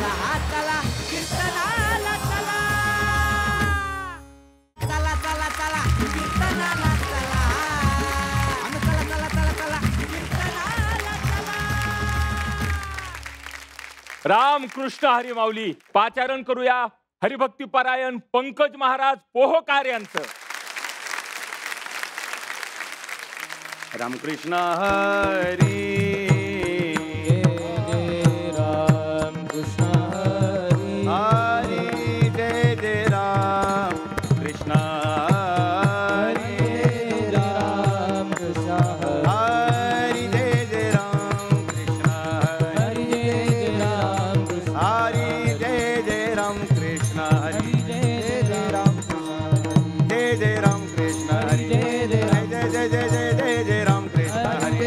चला चला कीर्तनाला चला चला चला चला कीर्तनाला चला चला चला चला चला कीर्तनाला चला. रामकृष्ण हरी माऊली. पाचारण करूया हरिभक्तीपरायण पंकज महाराज पोहकार यांचं. रामकृष्ण हरी रामकृष्ण हरी हरी जय जय राम कृष्ण हरी रामकृष्ण हरी जय जय राम कृष्ण हरी जय राम कृष्ण हरी जय जय राम कृष्ण हरी जय राम कृष्ण जय जय राम कृष्ण हरी जय जय जय जय जय जय जय राम कृष्ण हरी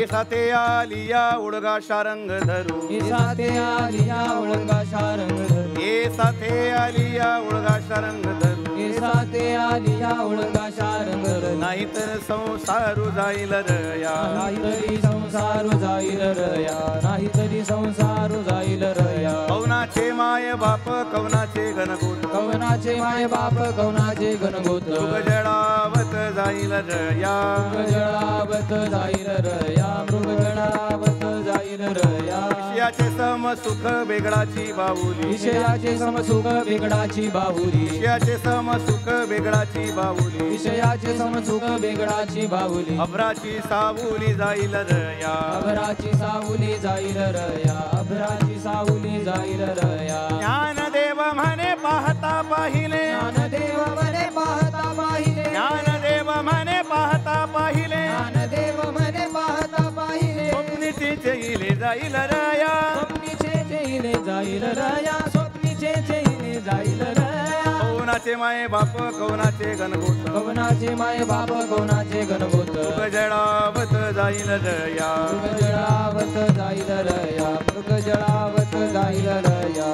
एसाते आलिया उडगा शारंग धरू साथे आलिया ओळगा शारंग धरू एसाते आलिया उडगा शारंग धरू साथे आलिया ओळगा शारंग धरू नाहीतर संसारू जाईल रया नाहीतरी संसार जाईल रया नाहीतरी संसार जाईल रया कवनाचे माय बाप कवनाचे गणगोत कवनाचे माय बाप कवनाचे गणगोत मृगजळावत जाईल रया मृगजळावत जाईल रया मृगजळावत जाईल रया विषयाचे सम सुख बेगडाची बाहुली विषयाचे समसुख बेगडाची बाहुली विषयाचे सम सुख बेगडाची बाहुली विषयाचे समसुख बेगडाची बाहुली अभराची सावुली जाईल रया अभराची सावली जाईल रया अभराची सावली जाईल रया ज्ञानदेव म्हणे पाहता पाहिले ज्ञानदेव मने पाहता पाहिले ज्ञानदेव म्हणे पाहता पाहिले ज्ञानदेव मने पाहता पाहिले स्वप्नीचे चैले जाईल रया स्वप्नीचे चैले जाईल रया स्वप्नीचे चैले जाईल रया कवनाचे माये बाप कवनाचे गणगोत कवनाचे माय बाप कवनाचे गणगोत मृगजळावत जाईल रया मृगजळावत जाईल रया मृगजळावत जाईल रया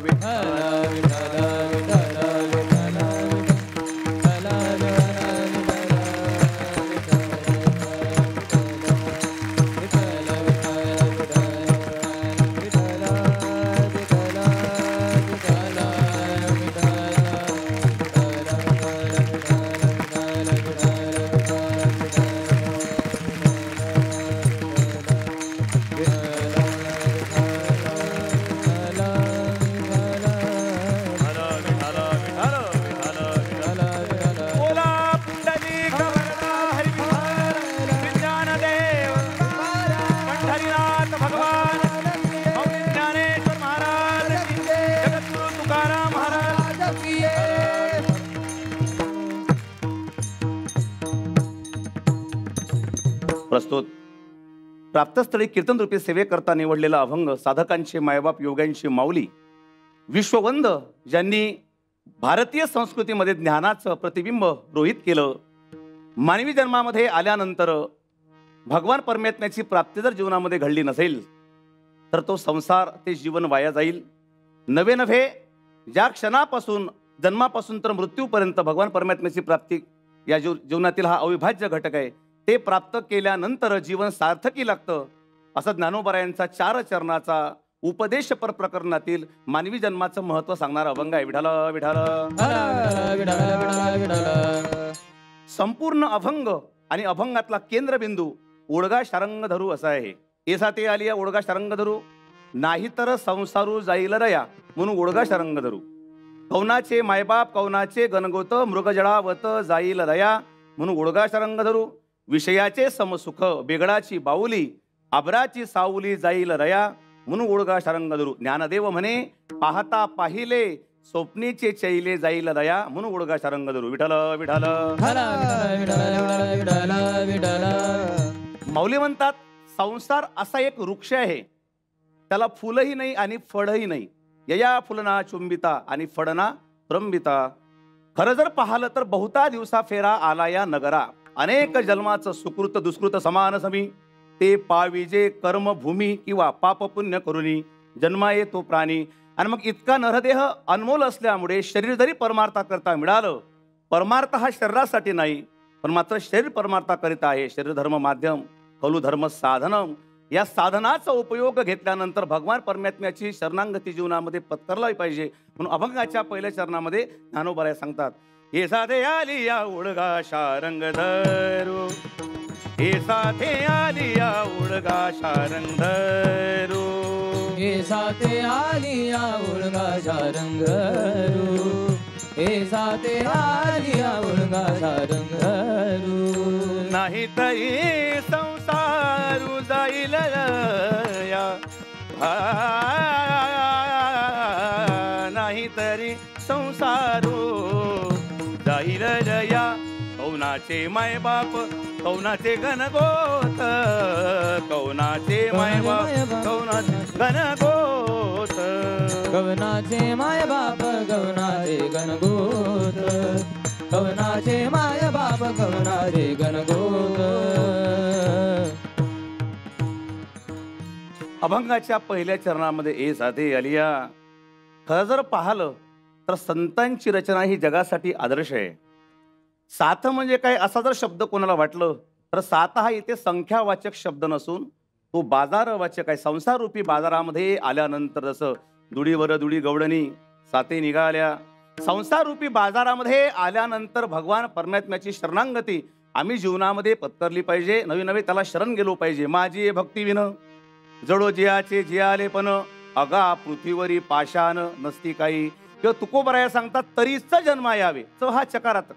विठ्ठल विठ्ठल विठ्ठल विठ्ठल विठ्ठल बोला पुंडलिक वरदा हरी विठ्ठल विज्ञानदेव पंढरीनाथ भगवान मौली ज्ञानेश्वर महाराज की जगद्गुरु तुकाराम महाराज प्रस्तुत प्राप्तस्थळी कीर्तन रूपी सेवेकरता निवडलेला अभंग साधकांचे मायबाप योग्यांची माऊली विश्ववंद ज्यांनी भारतीय संस्कृतीमध्ये ज्ञानाचं प्रतिबिंब रोहित केलं. मानवी जन्मामध्ये आल्यानंतर भगवान परमात्म्याची प्राप्ती जर जीवनामध्ये घडली नसेल तर तो संसार ते जीवन वाया जाईल. नवे नव्हे ज्या क्षणापासून जन्मापासून तर मृत्यूपर्यंत भगवान परमात्म्याची प्राप्ती या जीवनातील हा अविभाज्य घटक आहे. ते प्राप्त केल्यानंतर जीवन सार्थकी लागतं असं ज्ञानोबरायांचा 4 चरणाचा उपदेशपर प्रकरणातील मानवी जन्माचं महत्व सांगणारा अभंग आहे. विठाल विठाल. संपूर्ण अभंग आणि अभंगातला केंद्रबिंदू ओळगा शारंग धरू असा आहे. एसा ते आलिया ओळगा शारंग धरू नाहीतर संसारू जाईल रया म्हणून ओळगा शारंग धरू. कवनाचे मायबाप कवनाचे गणगोत मृगजळावत जाईल रया म्हणून ओळगा शारंग धरू. विषयाचे समसुख बेगडाची बाहुली आबराची सावली जाईल रया म्हणून ओळगा शारंग धरू. ज्ञानदेव म्हणे पाहता पाहिले स्वप्नीचे चैले जाईल रया म्हणून ओळगा शारंग धरू. विठ्ठल विठ्ठल. माऊली म्हणतात संसार असा एक वृक्ष आहे त्याला फुलही नाही आणि फळही नाही. यया फुलना चुंबिता आणि फळना प्रंबिता. खरं जर पाहिलं तर बहुता दिवसा फेरा आला या नगरा. अनेक जन्माचं सुकृत दुष्कृत समान समी ते पाविजे कर्मभूमी किंवा पाप पुण्य करुनी जन्मा येतो प्राणी. आणि मग इतका नरदेह अनमोल असल्यामुळे शरीर जरी परमार्थाकरता मिळालं परमार्थ हा शरीरासाठी नाही पण मात्र शरीर परमार्थाकरिता आहे. शरीर धर्म माध्यम खलु धर्म साधनम. या साधनाचा उपयोग घेतल्यानंतर भगवान परमात्म्याची शरणागती जीवनामध्ये पत्करला पाहिजे. म्हणून अभंगाच्या पहिल्या चरणामध्ये ज्ञानोबा सांगतात, हे साधे आली या उडगा शारंग धरू, हे साधे आली या उडगा शारंग धरू, हे साथे आलिया उलगा शारंगरू, हे साथे आलिया उलगा शारंगरू. नाही तरी संसारू जाईल या, नाही तरी संसारू जाईल या. कौनाचे मायबाप कौनाचे गणगोत, कौनाचे मायबाप कौनाचे गणगोत, कवनाचे माय बाप कवनाचे गणगोत, कवनाचे माय बाप कवनाचे गणगोत. अभंगाच्या पहिल्या चरणामध्ये ए साधे आलिया. खरं जर पाहिलं तर संतांची रचना ही जगासाठी आदर्श आहे. साथ म्हणजे काय असा जर शब्द कोणाला वाटलं तर साथ हा इथे संख्यावाचक शब्द नसून तो बाजारवाचक आहे. संसाररूपी बाजारामध्ये आल्यानंतर जसं दुडीवर दुडी गवडणी साते निघाल्या, संसाररूपी बाजारामध्ये आल्यानंतर भगवान परमात्म्याची शरणागती आम्ही जीवनामध्ये पत्करली पाहिजे. नवी नवे त्याला शरण गेलो पाहिजे. माझी भक्ती विन जडो जियाचे जियाले पण, अगा पृथ्वीवरी पाषाण नसती काही. किंवा तुकोबराया सांगतात, तरीच जन्मा यावे. हा चकारात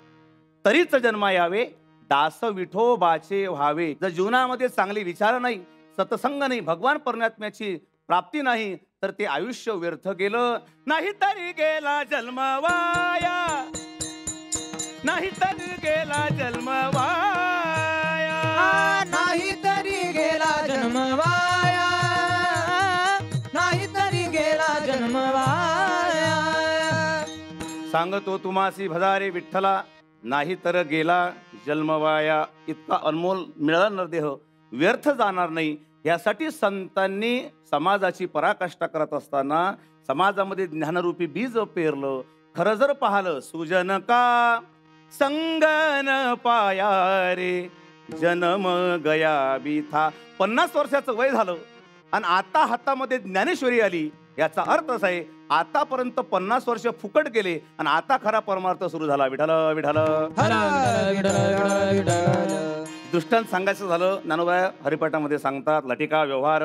तरीच जन्मा यावे, दास विठोबाचे व्हावे. जर जीवनामध्ये चांगले विचार नाही, सत्संग नाही, भगवान परमात्म्याची प्राप्ती नाही तर ते आयुष्य व्यर्थ गेलं. नाही तरी गेला जन्म वाया, नाही तरी गेला जन्म वाया, नाही तरी गेला जन्म वाया, नाही तरी गेला जन्म वाया. सांगतो तुम्हासी भजारे विठ्ठला, नाही तर गेला जन्म वाया. इतका अनमोल मिळाला नरदेह व्यर्थ जाणार नाही यासाठी संतांनी समाजाची पराकाष्ठा करत असताना समाजामध्ये ज्ञानरूपी बीज पेरलं. खरं जर पाहिलं, सुजन का संगन पाया रे, जन्म गया बिथा. 50 वर्षाचं वय झालं आणि आता हातामध्ये ज्ञानेश्वरी आली. याचा अर्थ असा आहे, आतापर्यंत 50 वर्ष फुकट गेले आणि आता खरा परमार्थ सुरू झाला. विठाल विठाल. दृष्टांत सांगायचं झालं, ज्ञानोबा हरिपाठामध्ये सांगतात, लटिका व्यवहार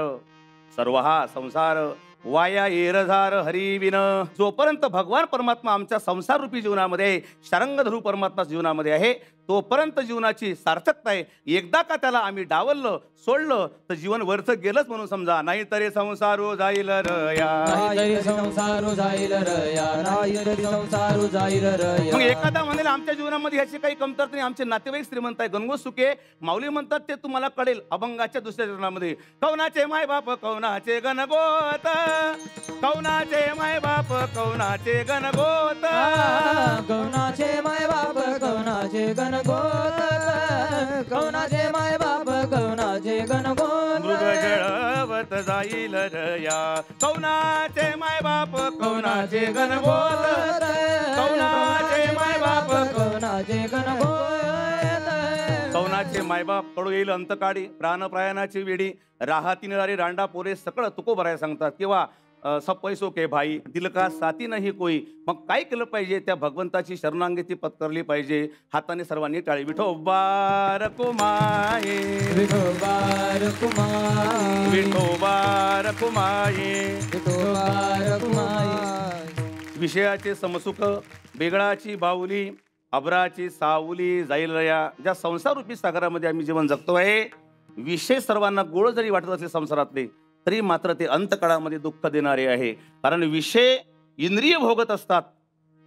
सर्व हा संसार, वाया येरझार हरिविन. जोपर्यंत भगवान परमात्मा आमच्या संसार रूपी जीवनामध्ये, शारंगधरू परमात्मा जीवनामध्ये आहे, तोपर्यंत जीवनाची सार्थकता आहे. एकदा का त्याला आम्ही डावललं सोडलं तर जीवन व्यर्थ गेलंच म्हणून समजा. नाही तरी संसारो जाईल रया, नाही तरी संसारो जाईल रया, नाही तरी संसारो जाईल रया. मग एखादा म्हणेल आमच्या जीवनामध्ये ह्याची काही कमतरता नाही, आमचे नातेवाईक श्रीमंत आहे, गणगोत सुखे. माऊली म्हणतात ते तुम्हाला कळेल अभंगाच्या दुसऱ्या चरणामध्ये. कौनाचे माय बाप कौनाचे गणगोत, कौनाचे माय बाप कौनाचे गणगोत, कौनाचे माय बाप कौनाचे गणगोत, कौनाचे माय बाप कौनाचे गणगोत. मृग जळवत जाईल रया, कौनाचे माय बाप कौनाचे गणगोत, कौनाचे माय बाप कौनाचे गणगोत. कौनाचे मायबाप कडू येईल अंतकाळी, प्राणप्रयाणाची वेडी, राहातीन रारी रांडा पोरे सकळ तुको भराय सांगतात. किंवा सब पैसो के भाई दिल का साथी नाही कोई. मग काय केलं पाहिजे, त्या भगवंताची शरणांगती पत्करली पाहिजे. हाताने सर्वांनी टाळी. विठोबार कुमाये, विठोबार कुमार, विठोबार कुमाये, विठोबार कुमार. विषयाचे समसुख बेगळाची बाहुली, अबराची सावली जाईल रया. ज्या संसाररूपी सागरामध्ये आम्ही जीवन जगतो आहे, विषय सर्वांना गोड जरी वाटत असले संसारातले, तरी मात्र ते अंतकाळामध्ये दुःख देणारे आहे. कारण विषय इंद्रिय भोगत असतात.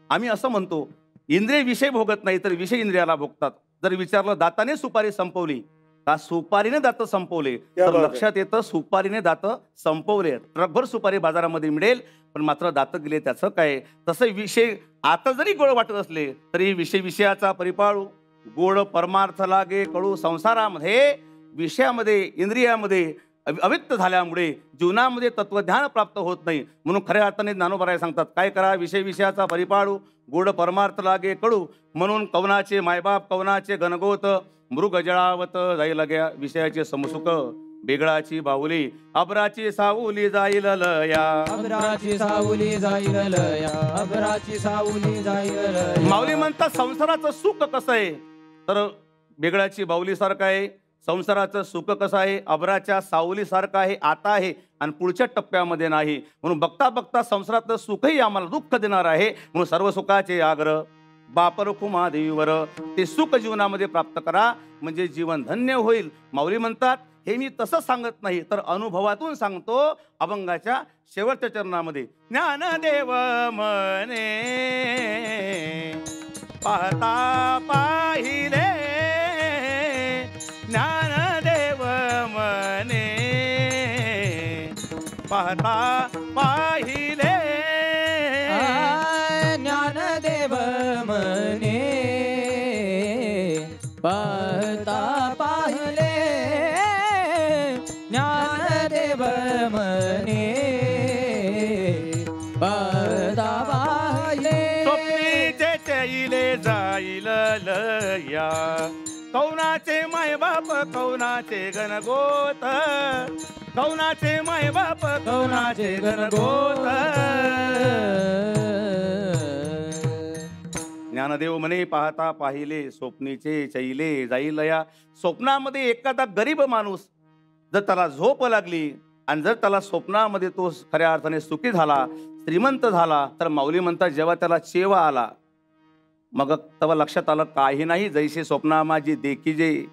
आम्ही असं म्हणतो, इंद्रिय विषय भोगत नाही तर विषय इंद्रियाला भोगतात. जर विचारलं दाताने सुपारी संपवली का सुपारीने दात संपवले, तर लक्षात येतं सुपारीने दात संपवले. ट्रकभर सुपारी बाजारामध्ये मिळेल पण मात्र दात गेले त्याचं काय. तसं विषय आता जरी गोड वाटत असले तरी विषय विषयाचा परिपाळू, गोड परमार्थ लागे कळू. संसारामध्ये विषयामध्ये इंद्रियामध्ये अव्यक्त झाल्यामुळे जीवनामध्ये तत्वज्ञान प्राप्त होत नाही. म्हणून खऱ्या अर्थाने ज्ञानोबा सांगतात, काय करा, विषय विषयाचा परिपाळू, गोड परमार्थ लागे कडू. म्हणून कवनाचे मायबाप कवनाचे गणगोत, मृग जळावत जाईल लग्या विषयाचे समसुख बेगळाची बाहुली अबराची सावली जाईल लया. अबराची सावली जाईल लया, अबराची सावली जाईल लया. माऊली म्हणतात संसाराचं सुख कसं आहे तर बेगळाची बाहुली सारखं आहे. संसाराचं सुख कसं आहे अबराच्या सावली सारखं आहे, आता आहे आणि पुढच्या टप्प्यामध्ये नाही. म्हणून बघता बघता संसारातलं सुखही आम्हाला दुःख देणार आहे. म्हणून सर्व सुखाचे आग्रह बापर खुमा देवीवर ते सुख जीवनामध्ये प्राप्त करा म्हणजे जीवन धन्य होईल. माऊली म्हणतात हे मी तसं सांगत नाही तर अनुभवातून सांगतो. अभंगाच्या शेवटच्या चरणामध्ये ज्ञानदेव मने पाहता पाहिले, ज्ञानदेव मने पाहता पाहिले. ज्ञानदेव मने पाहता पाहिले, ज्ञानदेव मने पाहता पाहिले. स्वप्नीचे चैले जाईल लया, कौनाचे मायबाप कौनाचे गणगोत, कौनाचे मायबाप कौनाचे गणगोत. ज्ञानदेव म्हणे पाहता पाहिले स्वप्नीचे चैले जाईल लया. स्वप्नामध्ये एखादा गरीब माणूस जर त्याला झोप लागली आणि जर त्याला स्वप्नामध्ये तो खऱ्या अर्थाने सुखी झाला श्रीमंत झाला तर माऊली म्हणतात जेव्हा त्याला चेवा आला मग तेव्हा लक्षात आलं काही नाही जैसे स्वप्ना माझी देखीजे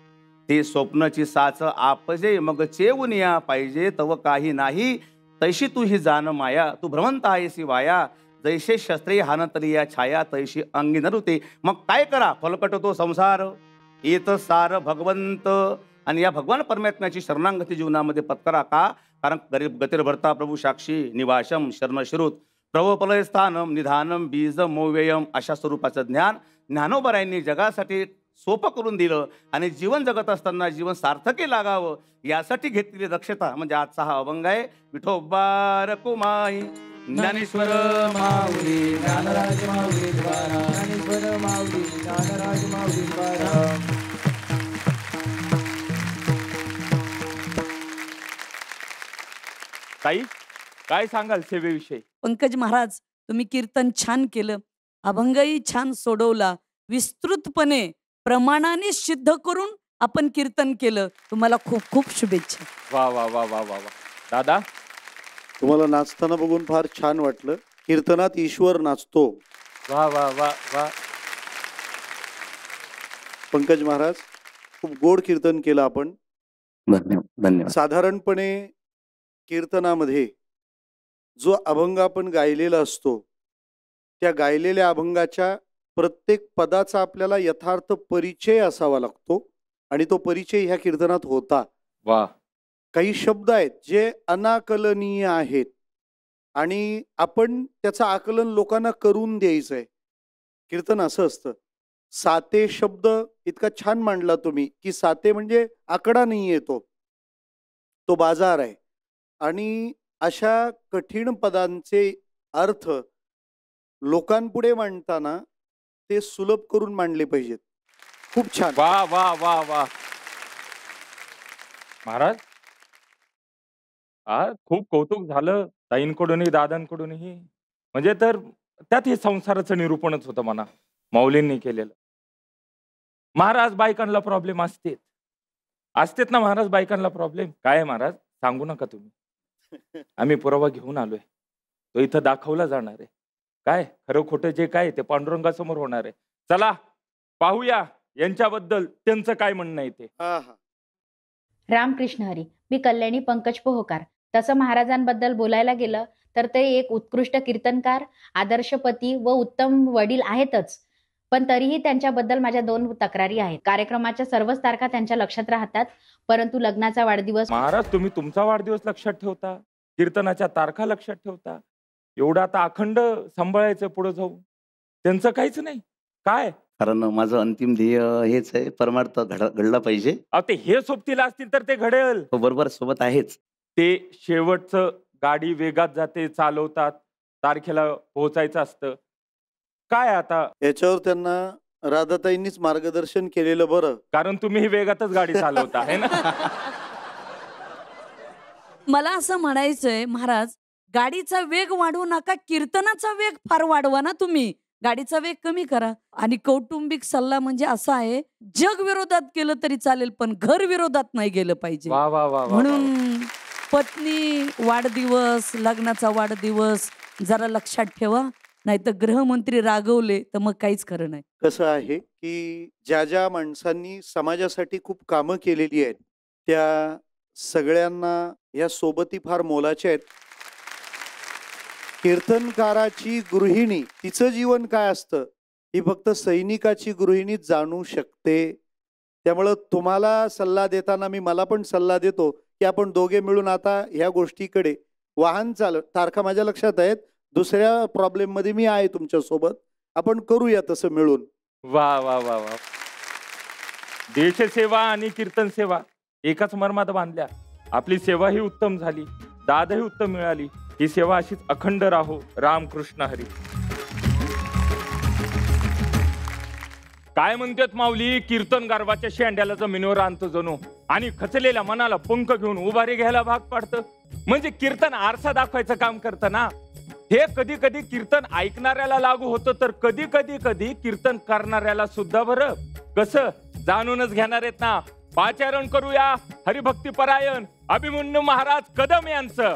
ते स्वप्नची साच आपजे, मग चेवून या पाहिजे तव काही नाही तैशी तू ही जाण माया, तू भ्रमंत आहेसी वाया, जैसे शस्त्रे हानतली या छाया तैशी अंगी नरुते. मग काय करा फलकट तो संसार येत सार भगवंत. आणि या भगवान परमात्म्याची शरणागती जीवनामध्ये पत्करा. का कारण गरीब गतीर भरता प्रभू साक्षी निवासम शरण शिरुत प्रभोपलय स्थानम निधानम बीज मोव्ययम. अशा स्वरूपाचं ज्ञान ज्ञानोबरायांनी जगासाठी सोपं करून दिलं आणि जीवन जगत असताना जीवन सार्थकी लागावं यासाठी घेतलेली दक्षता म्हणजे आजचा हा अभंग आहे. विठोबा रकुमाई ज्ञानेश्वर माऊली ज्ञानराज माऊली द्वारा, ज्ञानेश्वर माऊली ज्ञानराज माऊली द्वारा. ताई काय सांगाल सेवेविषयी? पंकज महाराज तुम्ही कीर्तन छान केलं, अभंगही छान सोडवला, विस्तृतपणे प्रमाणाने सिद्ध करून आपण कीर्तन केलं. तुम्हाला खूप खूप शुभेच्छा. वा वा वा वा वा वा. दादा तुम्हाला नाचताना बघून फार छान वाटलं. कीर्तनात ईश्वर नाचतो. वा वा वा वा. पंकज महाराज खूप गोड कीर्तन केलं आपण. धन्यवाद. साधारणपणे कीर्तनामध्ये जो अभंग आपण गायलेला असतो त्या गायलेल्या अभंगाच्या प्रत्येक पदाचा आपल्याला यथार्थ परिचय असावा लागतो आणि तो परिचय ह्या कीर्तनात होता. वा. काही शब्द आहेत जे अनाकलनीय आहेत आणि आपण त्याचं आकलन लोकांना करून द्यायचंय. कीर्तन असं असतं. साते शब्द इतका छान मांडला तुम्ही की साते म्हणजे आकडा नाही येतो, तो बाजार आहे. आणि अशा कठीण पदांचे अर्थ लोकांपुढे मांडताना ते सुलभ करून मांडले पाहिजेत. खूप छान. वा वा वा वा. महाराज खूप कौतुक झालं ताईंकडूनही दादांकडूनही. म्हणजे तर त्यात हे संसाराचं निरूपणच होतं म्हणा माऊलींनी केलेलं. महाराज बायकांना प्रॉब्लेम असतेत ना महाराज बायकांना प्रॉब्लेम काय आहे महाराज सांगू नका तुम्ही. आम्ही पुरावा घेऊन आलोय, तो इथं दाखवला जाणार आहे. काय खरं खोटं जे काय ते पांडुरंगासमोर होणार आहे. चला पाहूया यांच्याबद्दल त्यांचं काय म्हणणं आहे ते. रामकृष्ण हरी. मी कल्याणी पंकज पोहकार. तसं महाराजांबद्दल बोलायला गेलं तर ते एक उत्कृष्ट कीर्तनकार, आदर्श पती व उत्तम वडील आहेतच. पण तरीही त्यांच्याबद्दल माझ्या 2 तक्रारी आहेत. कार्यक्रमाच्या सर्वच तारखा त्यांच्या लक्षात राहतात, परंतु लग्नाचा वाढदिवस. महाराज तुम्ही तुमचा वाढदिवस लक्षात ठेवता, कीर्तनाच्या तारखा लक्षात ठेवता, एवढं आता अखंड सांभाळायचं पुढे जाऊन. त्यांचं काहीच नाही. काय कारण माझं अंतिम ध्येय हेच आहे, परमार्थ घडला पाहिजे. ते हे सोबतीला असतील तर ते घडेल. बरोबर सोबत आहेच. ते शेवटचं गाडी वेगात जाते, चालवतात, तारखेला पोहोचायचं असतं. काय आता याच्यावर त्यांना राधाताईंनीच मार्गदर्शन केलेलं बरं. कारण तुम्ही वेगातच गाडी चालवता आहे ना. मला असं म्हणायचंय महाराज, गाडीचा वेग वाढवू नका, कीर्तनाचा वेग फार वाढवा ना तुम्ही. गाडीचा वेग कमी करा. आणि कौटुंबिक सल्ला म्हणजे असा आहे, जग विरोधात केलं तरी चालेल पण घर विरोधात नाही गेलं पाहिजे. वा वा वा वा. म्हणून पत्नी वाढदिवस, लग्नाचा वाढदिवस जरा लक्षात ठेवा, नाहीतर गृहमंत्री रागवले तर मग काहीच खरं नाही. कसं आहे की ज्या ज्या माणसांनी समाजासाठी खूप कामं केलेली आहेत त्या सगळ्यांना या सोबती फार मोलाच्या आहेत. कीर्तनकाराची गृहिणी, तिचं जीवन काय असतं ही फक्त सैनिकाची गृहिणी जाणू शकते. त्यामुळं तुम्हाला सल्ला देताना मी मला पण सल्ला देतो की आपण दोघे मिळून आता ह्या गोष्टीकडे वाहन तारखा माझ्या लक्षात आहेत. दुसऱ्या प्रॉब्लेम मध्ये मी आहे तुमच्या सोबत, आपण करूया तसं मिळून. वा वा वा वा. देशसेवा आणि कीर्तन सेवा एकाच मर्मात बांधल्या. आपली सेवा ही उत्तम झाली, दाद ही उत्तम मिळाली. ही सेवा अशीच अखंड राहो. रामकृष्ण हरी. काय म्हणतात माऊली, कीर्तन गारवाच्या शेंड्याला जमिनीवर आणतो जणू आणि खचलेल्या मनाला पंख घेऊन उभारी घ्यायला भाग पाडतं. म्हणजे कीर्तन आरसा दाखवायचं काम करतं ना. हे कधी कधी कीर्तन ऐकणाऱ्याला लागू होतं, तर कधी कधी कीर्तन करणाऱ्याला सुद्धा. बरं कसं जाणूनच घेणार आहेत ना. पाचारण करूया हरिभक्ती परायण अभिमन्यू महाराज कदम यांचं.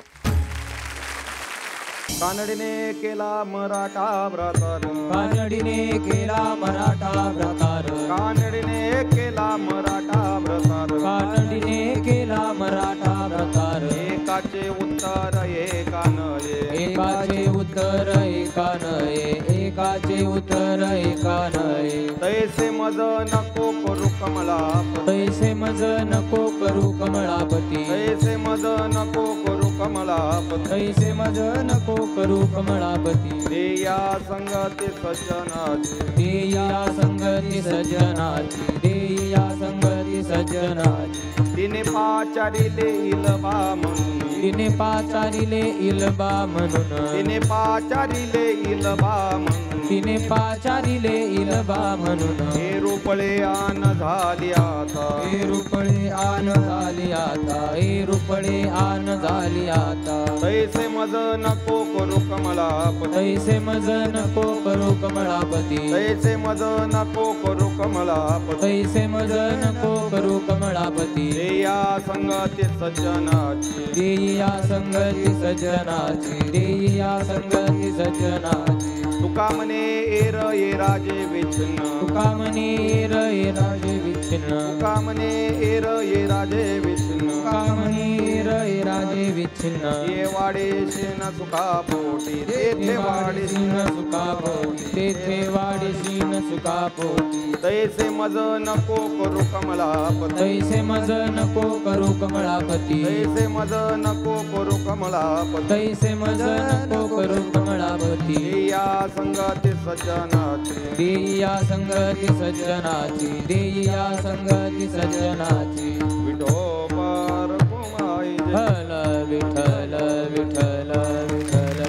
कानडीने केला मराठा व्रतार, कानडीने केला मराठा व्रतार, कानडीने केला मराठा व्रतार, कानडीने केला मराठा व्रतार. एकाचे उत्तर एका नये, एकाचे उत्तर एका नये, एकाचे उत्तर एका नये. तैसे मज नको करू कमलापती, तैसे मज नको करू कमळापती, तैसे मज नको करू कमलापती, तैसे मज नको करू कमळापती. देया संगती सज्जनाची, देया संगती सज्जनाची, देया संगती सज्जनाची. तिने पाचारिले इलबा म्हणून, तिने पाचारिले इलबा म्हणून, तिने पाचारिले इलबा म्हणून, तिने पाचारिले इलबा म्हणून. हे रुपळे आन झाली आता, हे रुपळे आन झाली आता, हे रुपळे आन झाली आता. तैसे मज नको करू कमलापती, तैसे मज नको करू कमळापती, तैसे मज नको करू कमलापती. तैसे मज नको करू कमळापती. देया संगती सज्जनाची, देया संगती सज्जनाची, देया संगती सज्जनाची. तुका म्हणे एर ये राजे विच्छिन्न, तुका म्हणे एर ये राजे विच्छिन्न, तुका म्हणे एर ये राजे विच्छिन्न. तुका म्हणे एर ये राजे विच्छिन्न. ये वाडेशी न सुखा पोटी, तेथे वाडेशी न सुखा पोटी, तेथे वाडेशी न सुखा पोटी. तैसे मज नको करू कमलापती, तैसे मज नको करू कमळापती, तैसे मज नको करू कमलापती. तैसे मज नको करू कमळापती. देया संगती सज्जनाची, देया संगती सज्जनाची, देया संगती सज्जनाची. विठोबार कुमाई जय. विठ्ठल विठ्ठल विठ्ठल विठ्ठल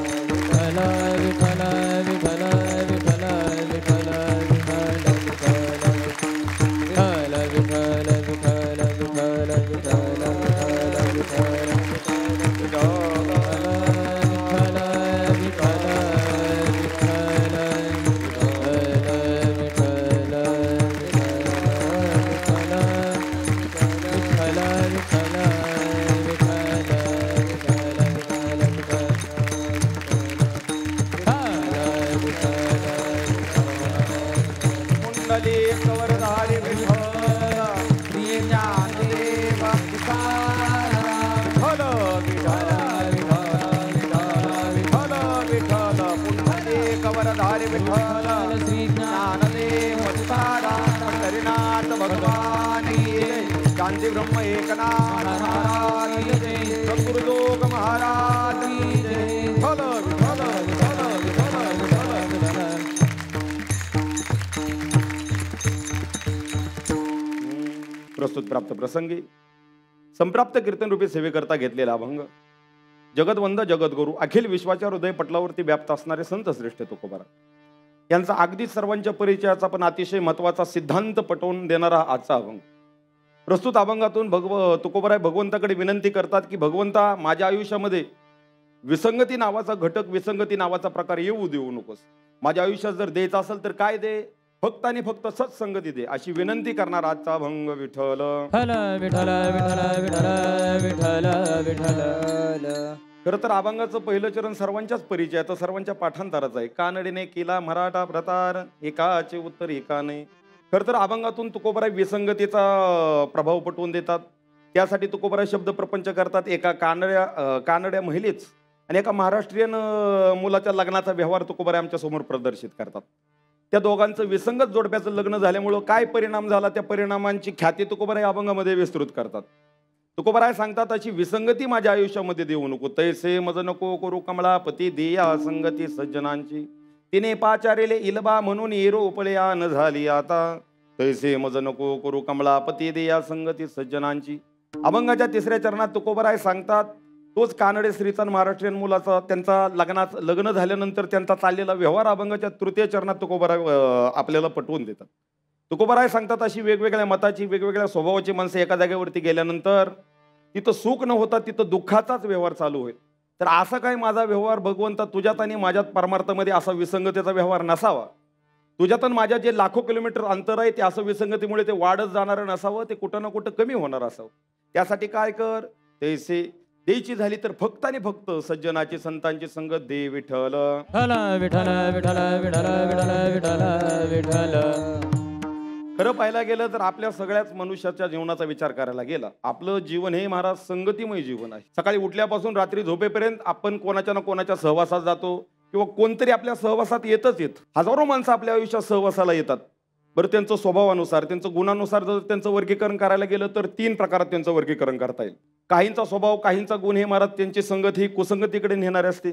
विठ्ठल विठ्ठल विठ्ठल विठ्ठल विठ्ठल विठ्ठल विठ्ठल विठ्ठल विठ्ठल विठ्ठल विठ्ठल विठ्ठल विठ्ठल. कुंडली कवरधारी विठ्ठल, श्री ज्ञानदेव तुकाराम. विठ्ठल विठ्ठल विठ्ठल विठ्ठल विठ्ठल. कुंडली कवरधारी विठ्ठल, श्री ज्ञानदेव तुकाराम. पंढरीनाथ भगवान की जय. शांती ब्रह्म एकनाथ महाराज की जय. सद्गुरुलोक महाराज की जय. विठ्ठल विठ्ठल विठ्ठल विठ्ठल विठ्ठल विठ्ठल. प्रस्तुत प्राप्त प्रसंगी संप्राप्त कीर्तन रूपी सेवेकरता घेतलेला अभंग जगदवंद जगद्गुरु अखिल विश्वाच्या हृदय पटलावरती व्याप्त असणारे संत श्रेष्ठ तुकोबाराय. यांचा अगदी सर्वांच्या परिचयाचा पण अतिशय महत्त्वाचा सिद्धांत पटवून देणारा हा आजचा अभंग. प्रस्तुत अभंगातून तुकोबाराय भगवंताकडे विनंती करतात की भगवंता, माझ्या आयुष्यामध्ये विसंगती नावाचा घटक, विसंगती नावाचा प्रकार येऊ देऊ नकोस. माझ्या आयुष्यात जर द्यायचं असेल तर काय दे, फक्त आणि फक्त सत्संगती दे, अशी विनंती करणार आजचा अभंग. विठ्ठल विठ्ठल विठ्ठल विठ्ठल विठ्ठल विठ्ठल. खरं तर अभंगाचं पहिलं चरण सर्वांच्याच परिचयाचं, सर्वांच्या पाठांतराचं आहे. कानडीने केला मराठा प्रतार, एकाचे उत्तर एकाने. खरं तर अभंगातून तुकोबाराय विसंगतीचा प्रभाव पटवून देतात. त्यासाठी तुकोबाराय शब्द प्रपंच करतात. एका कानड्या महिलेच आणि एका महाराष्ट्रीयन मुलाच्या लग्नाचा व्यवहार तुकोबाराय आमच्या समोर प्रदर्शित करतात. त्या दोघांचं विसंगत जोडप्याचं लग्न झाल्यामुळं काय परिणाम झाला, त्या परिणामांची ख्याती तुकोबाराय अभंगामध्ये विस्तृत करतात. तुकोबाराय सांगतात, अशी विसंगती माझ्या आयुष्यामध्ये देऊ नको. तैसे मज नको करू कमळापती, दिया संगती सज्जनांची. तिने पाचारेले इलबा म्हणून येरोपळे न झाली आता. तैसे मज नको करू कमळापती, दिया संगती सज्जनांची. अभंगाच्या तिसऱ्या चरणात तुकोबाराय सांगतात, तोच कानडे स्त्रीचा महाराष्ट्रीयन मुलाचा त्यांचा लग्न झाल्यानंतर त्यांचा चाललेला व्यवहार अभंगाच्या तृतीय चरणात तुकोबाराय आपल्याला पटवून देतात. तुकोबाराय सांगतात, अशी वेगवेगळ्या मताची, वेगवेगळ्या स्वभावाची माणसं एका जागेवरती गेल्यानंतर तिथं सुख न होता तिथं दुःखाचाच व्यवहार चालू होईल. तर असा काय माझा व्यवहार भगवंता तुझ्यात आणि माझ्यात परमार्थामध्ये असा विसंगतीचा व्यवहार नसावा. तुझ्यात आणि माझ्या जे लाखो किलोमीटर अंतर आहे ते असं विसंगतीमुळे ते वाढत जाणारं नसावं, ते कुठं ना कुठं कमी होणार असावं. त्यासाठी काय कर, तैसे द्यायची झाली तर फक्त आणि फक्त सज्जनाची संतांची संगत दे. विठ्ठल विठ्ठल विठ्ठल विठ्ठल विठ्ठल विठ्ठल विठ्ठल. खरं पाहायला गेलं तर आपल्या सगळ्याच मनुष्याच्या जीवनाचा विचार करायला गेला, आपलं जीवन हे महाराज संगतीमय जीवन आहे. सकाळी उठल्यापासून रात्री झोपेपर्यंत आपण कोणाच्या ना कोणाच्या सहवासात जातो किंवा कोणतरी आपल्या सहवासात येतच येत. हजारो माणसं आपल्या आयुष्यात सहवासाला येतात. बरं, त्यांचं स्वभावानुसार, त्यांचं गुणानुसार जर त्यांचं वर्गीकरण करायला गेलं तर 3 प्रकारात त्यांचं वर्गीकरण करता येईल. काहींचा स्वभाव, काहींचा गुण हे महाराज त्यांची संगत ही कुसंगतीकडे नेणारे असते.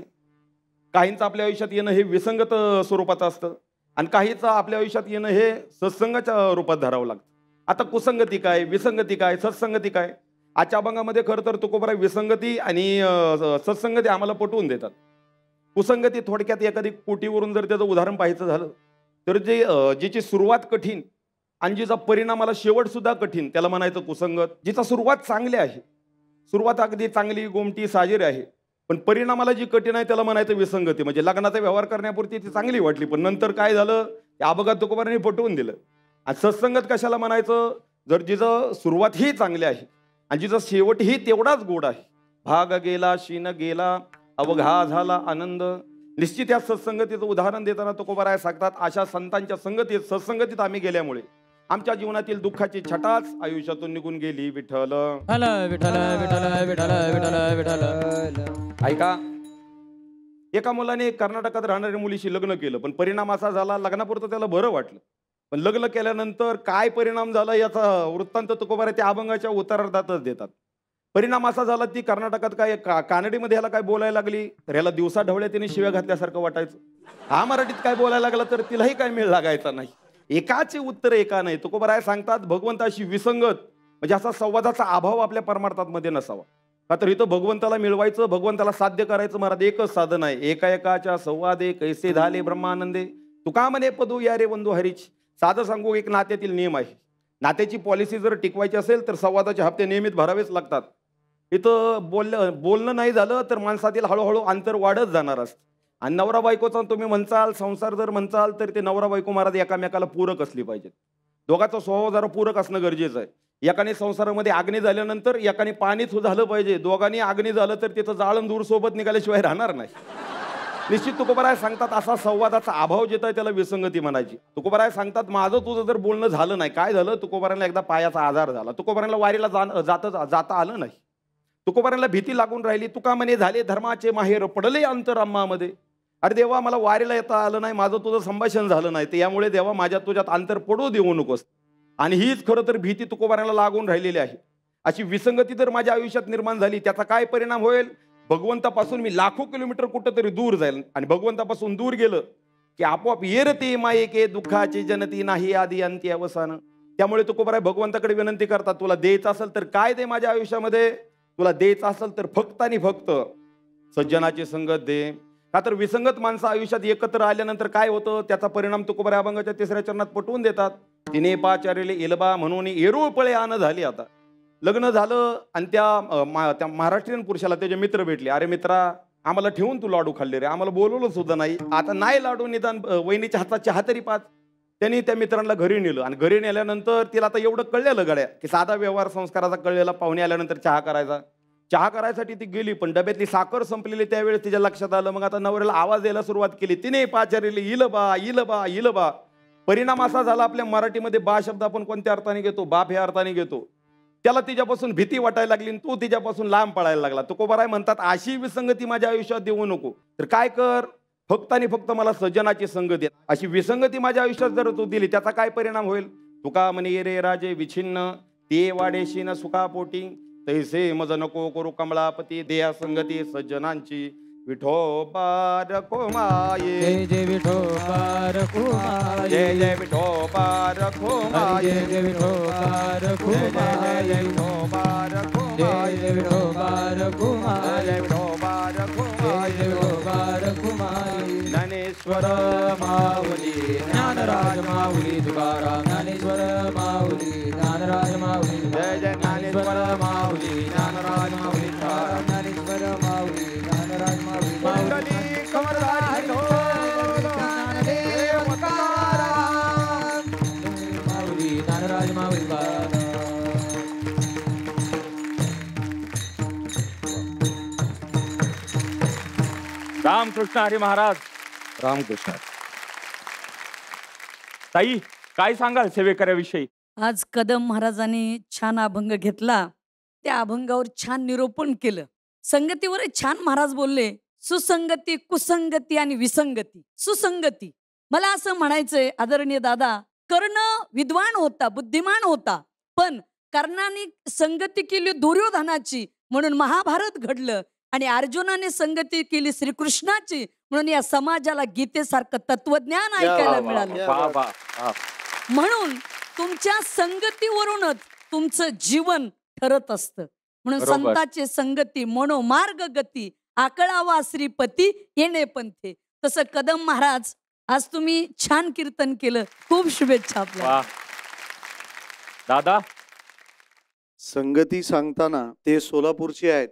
काहींचं आपल्या आयुष्यात येणं हे विसंगत स्वरूपाचं असतं आणि काहीचं आपल्या आयुष्यात येणं हे सत्संगाच्या रूपात धरावं लागतं. आता कुसंगती काय, विसंगती काय, सत्संगती काय, आजच्या अभंगामध्ये खरं तर तुकोबाराय विसंगती आणि सत्संगती आम्हाला पटवून देतात. कुसंगती थोडक्यात एखादी कोटीवरून जर त्याचं उदाहरण पाहायचं झालं तर जिची सुरुवात कठीण आणि जिचा परिणामाला शेवट सुद्धा कठीण, त्याला म्हणायचं कुसंगत. जिचा सुरुवात चांगली आहे, सुरुवात अगदी चांगली गोमटी साजेरी आहे, पण परिणामाला जी कठीण आहे त्याला म्हणायचं विसंगती. म्हणजे लग्नाचा व्यवहार करण्यापुरती ती चांगली वाटली, पण नंतर काय झालं, त्या अभंगात तुकोबाराने पटवून दिलं. आणि सत्संगत कशाला म्हणायचं, जर जिचं सुरुवात ही चांगली आहे आणि जिचा शेवटही तेवढाच गोड आहे. भाग गेला शीन गेला अवघा झाला आनंद. निश्चित या सत्संगतीचं उदाहरण देताना तुकोबाराय सांगतात, अशा संतांच्या संगतीत, सत्संगतीत आम्ही गेल्यामुळे आमच्या जीवनातील दुःखाची छटाच आयुष्यातून निघून गेली. विठ्ठल विठ्ठल विठ्ठल विठ्ठल विठ्ठल विठ्ठल. ऐका, एका मुलाने कर्नाटकात राहणाऱ्या मुलीशी लग्न केलं, पण परिणाम असा झाला, लग्नापुरतं त्याला बरं वाटलं, पण लग्न केल्यानंतर काय परिणाम झाला याचा वृत्तांत तुकोबाराय त्या अभंगाच्या उत्तरार्धातच देतात. परिणाम असा झाला, ती कर्नाटकात काय कानडीमध्ये ह्याला काय बोलायला लागली तर ह्याला दिवसा ढवळ्या तिने शिव्या घातल्यासारखं वाटायचं. हा मराठीत काय बोलायला लागला तर तिलाही काय मेळ लागायचा नाही. एकाचे उत्तर एका नाही. तुकोबाराय सांगतात, भगवंताशी विसंगत म्हणजे असा संवादाचा अभाव आपल्या परमार्थामध्ये नसावा. का तर इथं भगवंताला मिळवायचं, भगवंताला साध्य करायचं महाराज एकच साधन आहे. एका एकाच्या संवादे कैसे झाले ब्रह्मानंदे, तुका म्हणे पदू या रे बंधू हरीच. साधं सांगू, एक नात्यातील नियम आहे. नात्याची पॉलिसी जर टिकवायची असेल तर संवादाचे हप्ते नियमित भरावेच लागतात. इथं बोलणं नाही झालं तर माणसातील हळूहळू अंतर वाढत जाणार असतं. आणि नवरा बायकोचा तुम्ही म्हणचाल, संसार जर म्हणचाल तर ते नवरा बायको महाराज एकामेकाला पूरक असली पाहिजेत. दोघांचा स्वभाव जरा पूरक असणं गरजेचं आहे. एकाने संसारामध्ये अग्नी झाल्यानंतर एकाने पाणीच झालं पाहिजे. दोघांनी अग्नी झालं तर तिथं जाळण दूर सोबत निघाल्याशिवाय राहणार नाही. निश्चित तुकोबाराय सांगतात, असा संवादाचा अभाव जिथं आहे त्याला विसंगती म्हणायची. तुकोबाराय सांगतात, माझं तुझं जर बोलणं झालं नाही, काय झालं, तुकोबारायला एकदा पायाचा आजार झाला, तुकोबारायला वारीला जाता आलं नाही. तुकोबारायला भीती लागून राहिली. तुका म्हणे झाले धर्माचे माहेर, पडले अंतराम्मामध्ये. अरे देवा, मला वारीला येता आलं नाही, माझं तुझं संभाषण झालं नाही, तर यामुळे देवा माझ्या तुझ्यात अंतर पडू देऊ नकोस. आणि हीच खरं तर भीती तुकोबारायला लागून राहिलेली आहे. अशी विसंगती जर माझ्या आयुष्यात निर्माण झाली, त्याचा काय परिणाम होईल, भगवंतापासून मी लाखो किलोमीटर कुठंतरी दूर जाईल. आणि भगवंतापासून दूर गेलं की आपोआप येरते मायेके दुःखाची जनती नाही आधी अंती अवसान. त्यामुळे तुकोबाराय भगवंताकडे विनंती करतात, तुला द्यायचं असेल तर काय दे माझ्या आयुष्यामध्ये, तुला द्यायचं असेल तर फक्त आणि फक्त सज्जनाची संगत दे. का तर विसंगत माणसं आयुष्यात एकत्र आल्यानंतर काय होतं त्याचा परिणाम तुकोबाराय अभंगाच्या 3ऱ्या चरणात पटवून देतात. तिने पाचारेले इलबा म्हणून येरूळ पळे आण झाली. आता लग्न झालं आणि त्या महाराष्ट्रीयन पुरुषाला त्याचे मित्र भेटले. अरे मित्रा, आम्हाला ठेवून तू लाडू खाल्ले रे, आम्हाला बोलवलं सुद्धा नाही. आता नाही लाडू, निदान वहिनीच्या हातात चहा तरी पाच. त्यांनी त्या मित्रांना घरी नेलं आणि घरी नेल्यानंतर तिला आता एवढं कळलेलं गड्या की साधा व्यवहार संस्काराचा कळलेला, पाहुणे आल्यानंतर चहा करायचा. चहा करायसाठी ती गेली पण डब्यातली साखर संपलेली. त्यावेळेस तिच्या लक्षात आलं. मग आता नवऱ्याला आवाज द्यायला सुरुवात केली. तिने पाचारेले इलबा इलबा इलबा. परिणाम असा झाला, आपल्या मराठीमध्ये बा शब्द आपण कोणत्या अर्थाने घेतो? बाप ह्या अर्थाने घेतो. त्याला तिच्यापासून भीती वाटायला लागली, तो तिच्यापासून लांब पडायला लागला. तुकोबाराय म्हणतात, अशी विसंगती माझ्या आयुष्यात देऊ नको. तर काय कर, फक्त आणि फक्त मला सज्जनाची संगती. अशी विसंगती माझ्या आयुष्यात जर तू दिली, त्याचा काय परिणाम होईल? तुका म्हणे रे राजे विछिन्न, ते वाडेशी न सुखापोटी, तैसे मज नको करू कमळापती, देया संगती सज्जनांची. विठोबा रखो माये, जय जय विठोबा रखो माये, जय जय विठोबा रखो माये, जय जय विठोबा रखो माये, जय विठोबा रखो जय जय विठोबा रखो माये, जय विठोबा रखो जय जय विठोबा रखो माये. ज्ञानेश्वर माऊली ज्ञानराज माऊली तुकाराम, ज्ञानेश्वर माऊली ज्ञानराज माऊली, जय जय ज्ञानेश्वर माऊली ज्ञानराज माऊली तुकाराम, ज्ञानेश्वर माऊली ज्ञानराज माऊली. मंगली कमलधारी ज्ञानदेव तुकाराम, माऊली ज्ञानराज माऊली तुकाराम. रामकृष्ण हरी महाराज. रामकृष्ण. ताई, काय सांगाल सेवेकऱ्याविषयी? आज कदम महाराजांनी छान अभंग घेतला, त्या अभंगावर छान निरूपण केलं. संगतीवर छान महाराज बोलले. सुसंगती, कुसंगती आणि विसंगती. सुसंगती, मला असं म्हणायचंय आदरणीय दादा, कर्ण विद्वान होता, बुद्धिमान होता, पण कर्णाने संगती केली दुर्योधनाची म्हणून महाभारत घडलं, आणि अर्जुनाने संगती केली श्रीकृष्णाची म्हणून या समाजाला गीतेसारखं तत्वज्ञान ऐकायला मिळालं. म्हणून तुमच्या संगतीवरूनच तुमचं जीवन ठरत असतं. म्हणून संताचे संगती मनोमार्ग गती, आकळावा श्रीपती येणे पंथे. तसं कदम महाराज, आज तुम्ही छान कीर्तन केलं, खूप शुभेच्छा आपल्याला. दादा, संगती सांगताना ते सोलापूरचे आहेत,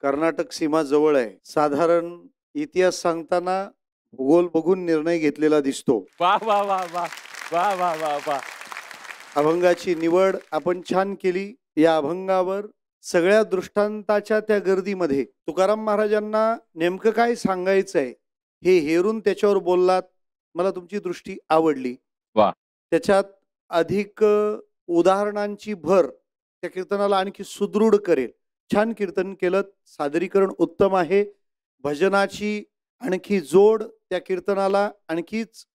कर्नाटक सीमा जवळ आहे. साधारण इतिहास सांगताना भूगोल बघून निर्णय घेतलेला दिसतो. वा वा वा वा वा वा वा वा. अभंगाची निवड आपण छान केली. या अभंगावर सगळ्या दृष्टांताच्या त्या गर्दीमध्ये तुकाराम महाराजांना नेमकं काय सांगायचंय हे हेरून त्याच्यावर बोललात. मला तुमची दृष्टी आवडली. वा. त्याच्यात अधिक उदाहरणांची भर त्या कीर्तनाला आणखी सुदृढ करेल. छान कीर्तन केलं, सादरीकरण उत्तम आहे. भजनाची आणखी जोड त्या कीर्तनाला आणखीच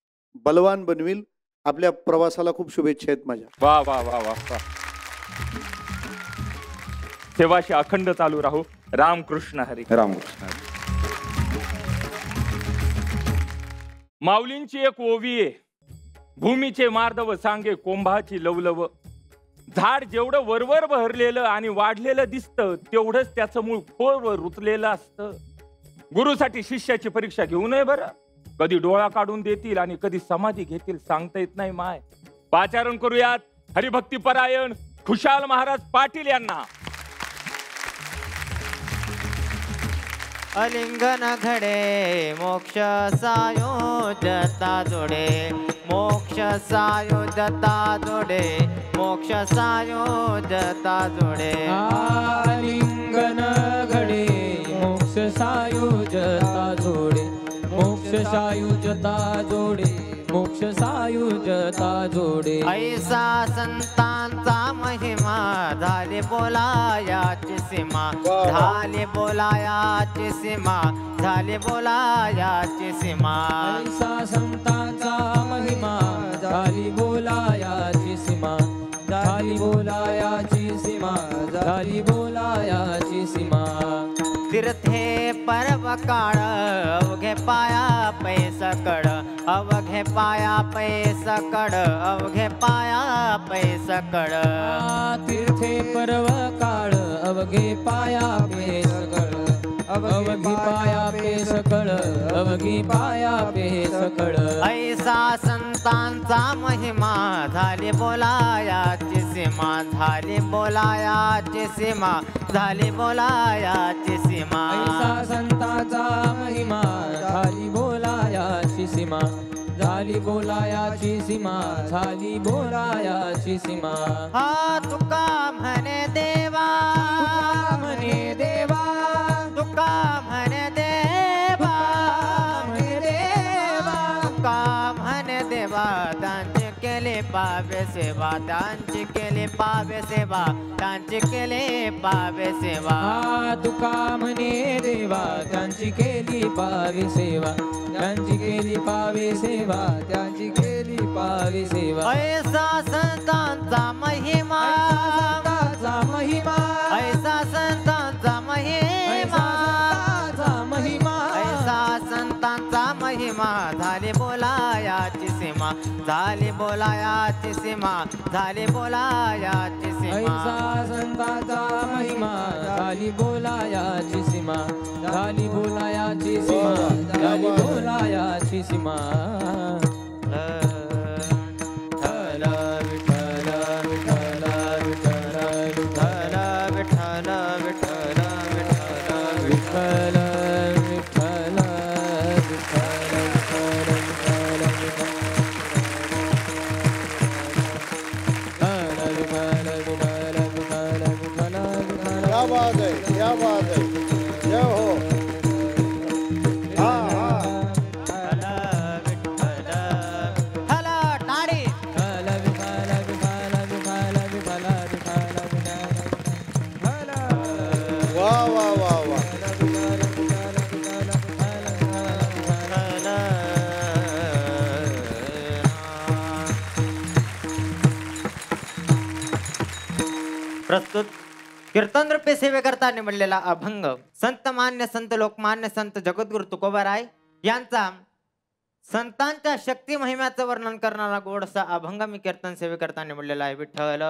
बलवान बनविल. आपल्या प्रवासाला खूप शुभेच्छा आहेत माझ्या. वा वा वा वा वा. सेवाशी अखंड चालू राहू. रामकृष्ण हरी. रामकृष्ण. माऊलींची एक ओवी आहे. भूमीचे मार्दव सांगे कोंभाची लवलव. झाड जेवढं वरवर बहरलेलं आणि वाढलेलं दिसतं तेवढंच त्याचं मूळ खोलवर रुतलेलं असतं. गुरुसाठी शिष्याची परीक्षा घेऊ नये बरं. कधी डोळा काढून देतील आणि कधी समाधी घेतील सांगता येत नाही माय. पाचारण करूयात हरिभक्ती परायण खुशाल महाराज पाटील यांना. अलिंगन घडे मोक्ष सायोजता जोडे, मोक्ष सायोजता जोडे, मोक्ष सायोजता जोडे. आलिंगन घडे मोक्ष सायुजता जोडे, मोक्ष सायुजता जोडे, मोक्ष सायुजता जोडे. ऐसा संतांचा महिमा झाले बोलायाची सीमा, झाले बोलायाची सीमा, झाले बोलायाची सीमा. ऐसा संतांचा महिमा झाली बोलायाची सीमा, झाली बोलायाची सीमा, झाली बोलायाची सीमा. तीर्थे पर्व काळ अवघे पाया पैसकड, अवघे पाया पैसकड, अवघे पाया पैसकड. तीर्थे पर्व काळ अवघे पाया पैसकड, अवघी पाया पे सकळ अवघी पाया पे सकळ ऐसा संतांचा महिमा झाली बोलायाची सीमा झाली बोलायाची सीमा झाली बोलायाची सीमा ऐसा संताचा महिमा झाली बोलायाची सीमा झाली बोलायाची सीमा झाली बोलायाची सीमा हा तुका म्हणे देवा म्हणे देवा तुका म्हणे देवा म्हणे देवा तुका म्हणे देवा त्यांची केली पावे सेवा त्यांची केली पावे सेवा त्यांची केली पावे सेवा हा तुका म्हणे देवा त्यांची केली पावे सेवा त्यांची केली पावे सेवा त्यांची केली पावे सेवा ऐसा संतांचा महिमा संतांचा महिमा ऐसा संतांचा महिमा संतांचा महिमा ऐसा संतांचा महिमा झाली बोलायाची सीमा झाली बोलायाची सीमा झाली बोलायाची सीमा ऐसा संतांचा महिमा झाली बोलायाची सीमा झाली बोलायाची सीमा झाली बोलायाची सीमा विठ्ठल विठ्ठल विठ्ठल विठ्ठल विठ्ठल विठ्ठल विठ्ठल विठ्ठल विठ्ठल विठ्ठल क्या बात है, क्या बात है. जय हो. हाँ हाँ. टाळी वाह वाह वाह वाह. प्रस्तुत कीर्तन रूपे सेवेकरता निवडलेला अभंग संत मान्य संत लोकमान्य संत जगद्गुरु तुकोबाराय यांचा संतांच्या शक्ती महिम्याचं वर्णन करणारा गोडसा अभंग मी कीर्तन सेवेकरता निवडलेला आहे. विठ्ठल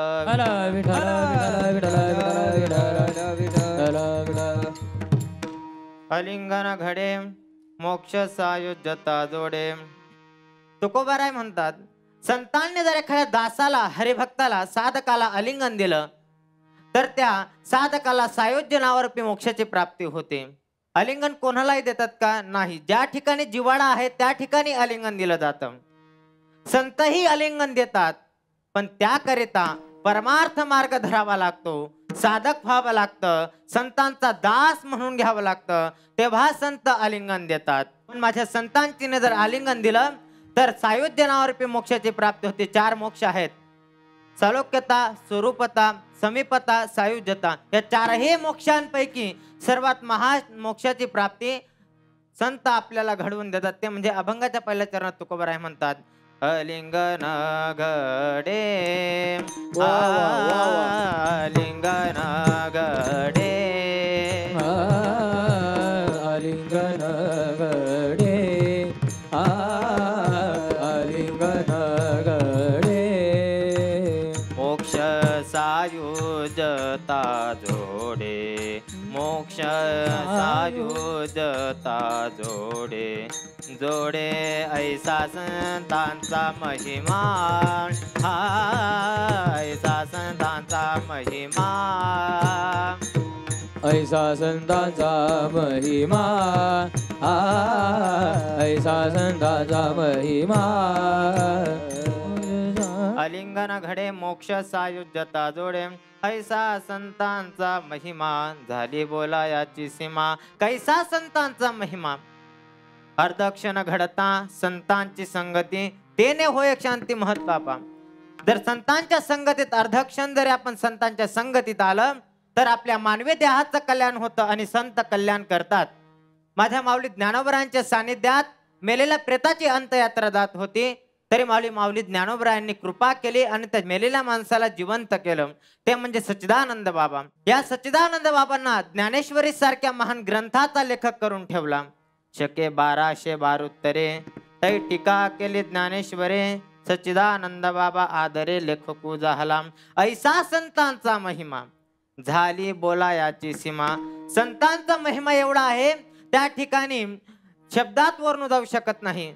अलिंगन घडे मोक्ष सायुज्यता जोडे. तुकोबाराय म्हणतात संतांनी जर एखाद्या दासाला हरिभक्ताला साधकाला अलिंगन दिलं तर त्या साधकाला सायुज्य नावारूपी मोक्षाची प्राप्ती होते. अलिंगन कोणालाही देतात का? नाही. ज्या ठिकाणी जिवाळा आहे त्या ठिकाणी अलिंगन दिलं जातं. संतही अलिंगन देतात पण त्याकरिता परमार्थ मार्ग धरावा लागतो, साधक व्हावं लागतं, संतांचा दास म्हणून घ्यावं लागतं, तेव्हा संत अलिंगन देतात. पण माझ्या संतांचीने जर अलिंगन दिलं तर सायुज्य नावारूपी मोक्षाची प्राप्ती होते. 4 मोक्ष आहेत: सलोक्यता, स्वरूपता, समीपता, सायुज्यता. या 4ही मोक्षांपैकी सर्वात मोक्षाची प्राप्ती संत आपल्याला घडवून देतात. ते म्हणजे अभंगाच्या पहिल्या चरणात तुकोबाराय म्हणतात अलिंगन घडे अलिंगन घडे अलिंगन घडे अलिंगन घडे मोक्ष सायुज्यता जोडे मोक्ष सायुज्यता जोडे जोडे ऐसा संतांचा महिमा ऐसा संतांचा महिमा ऐसा संतांचा महिमा ऐसा संतांचा महिमा अलिंगन घडे मोक्ष सायुज्यता जोडे ऐसा संतांचा महिमा झाली बोलायाची सीमा. कैसा संतांचा महिमा? अर्धक्षण घडता संतांची संगती तेने होय शांती महत्वापा. जर संतांच्या संगतीत अर्धक्षण जरी आपण संतांच्या संगतीत आलं तर आपल्या मानवी देहाचं कल्याण होतं आणि संत कल्याण करतात. माझ्या माऊली ज्ञानोबरायांच्या सानिध्यात मेलेल्या प्रेताची अंतयात्रा जात होती तरी माऊली ज्ञानोबरायांनी कृपा केली आणि त्या मेलेल्या माणसाला जिवंत केलं. ते म्हणजे सच्चिदानंद बाबा. या सच्चिदानंद बाबांना ज्ञानेश्वरी सारख्या महान ग्रंथाचा लेखक करून ठेवला. शके 1212 उत्तरे तै टीका केली ज्ञानेश्वरे सच्चिदानंद बाबा आदरे लेखकू झाला. ऐसा संतांचा महिमा. झाली बोलायाची सीमा. संतांचा महिमा एवढा आहे त्या ठिकाणी शब्दात वर्णू जाऊ शकत नाही.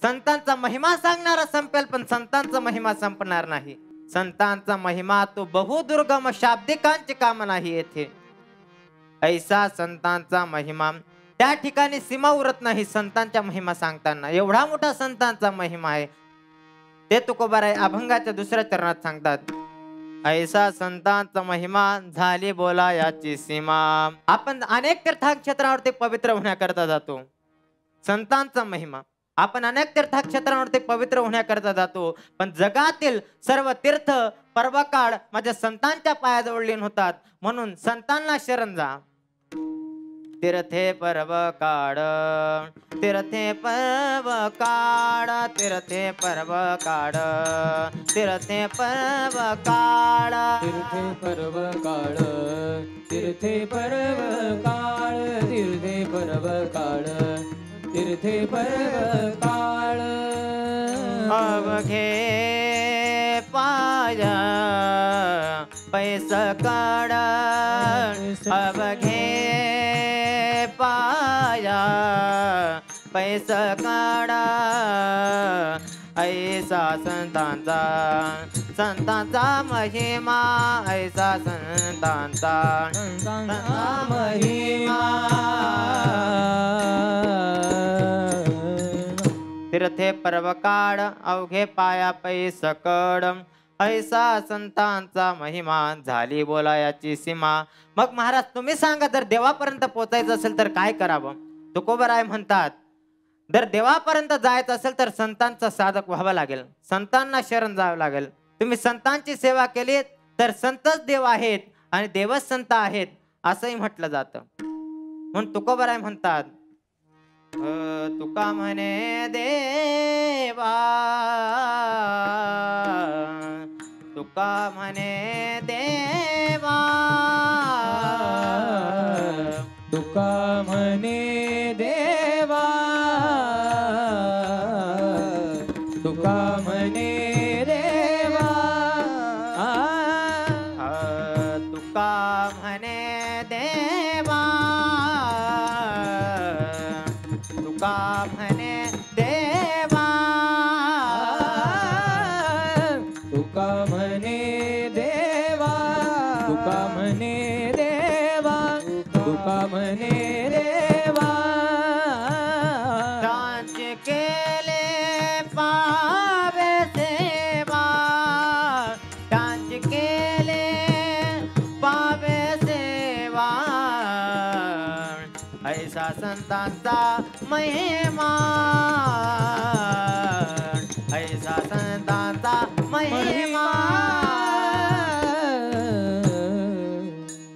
संतांचा महिमा सांगणारा संपेल पण संतांचा महिमा संपणार नाही. संतांचा महिमा तो बहुदुर्गम शाब्दिकांचे काम नाही येथे. ऐसा संतांचा महिमा त्या ठिकाणी सीमा उरत नाही. संतांच्या महिमा सांगताना एवढा मोठा संतांचा महिमा आहे ते तुकोबाराय अभंगाच्या दुसऱ्या चरणात सांगतात. ऐसा संतांचा महिमा झाली बोला याची सीमा. आपण अनेक तीर्थक्षेत्रावरती पवित्र होण्याकरता जातो. संतांचा महिमा आपण अनेक तीर्थक्षेत्रावरती पवित्र होण्याकरता जातो पण जगातील सर्व तीर्थ पर्वकाळ माझ्या संतांच्या पायाजवळ लीन होतात. म्हणून संतांना शरण जा. तीर्थे पर्व काळ तीर्थे पर्व काळ तीर्थे पर्व काळ तीर्थे पर्व काळ तीर्थे पर्व काळ तीर्थे पर्व काळ तीर्थे पर्व काळ तीर्थे पर्व काळ अवघे पाय पैस काढ अवघे पाया पैस काढ. ऐसा संतांचा महिमा ऐसा संतांचा महिमा. तीर्थे पर्व काढ अवघे पाया पैस कड. ऐसा संतांचा महिमा झाली बोलायाची सीमा. मग महाराज तुम्ही सांगा जर देवापर्यंत पोचायचं असेल तर काय करावं. तुकोबाराय म्हणतात जर देवापर्यंत जायचं असेल तर संतांचा साधक व्हावं लागेल. संतांना शरण जावं लागेल. तुम्ही संतांची सेवा केली तर संतच देव आहेत आणि देवच संत आहेत असंही म्हटलं जातं. म्हणून तुकोबाराय म्हणतात तुका म्हणे देवा तुका म्हणे देवा तुका म्हणे देवा तुका म्हणे देवा तुका म्हणे देवा तुका म्हणे देवा तुका म्हणे देवा तुका म्हणे देवा तुका म्हणे देवा त्यांचे केले पावे सेवा त्यांचे केले पावे सेवा. ऐसा संतांचा महिमा ऐसा संतांचा महिमा.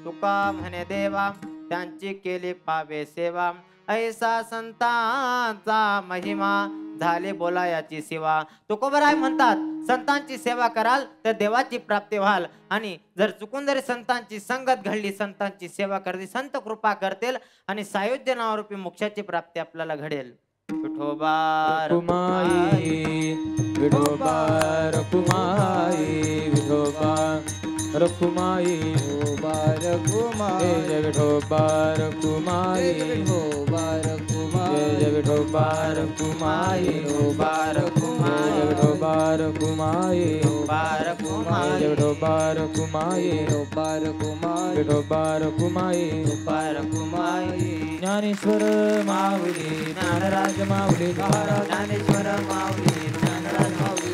तुका म्हणे देवा त्यांची केली पावे सेवा. ऐसा संतांचा महिमा झाले बोलायाची सेवा. तुकोबाराय म्हणतात संतांची सेवा कराल तर देवाची प्राप्ती व्हाल आणि जर चुकून जरी संतांची संगत घडली संतांची सेवा करली संत कृपा करतील आणि सायुज्य नावारूपी मोक्षाची प्राप्ती आपल्याला घडेल. विठोबा रखुमाई विठोबा रखुमाई विठोबा रखुमाई रखुमाई जय विठोबा रखुमाई विठोबा रखुमाई जय विठोबा रखुमाई विठोबा रखुमाई जय विठोबा रखुमाई विठोबा रखुमाई जय विठोबा रखुमाई विठोबा रखुमाई विठोबा रखुमाई विठोबा रखुमाई. ज्ञानेश्वर माऊली ज्ञानराज माऊली ज्ञानेश्वर माऊली ज्ञानराज माऊली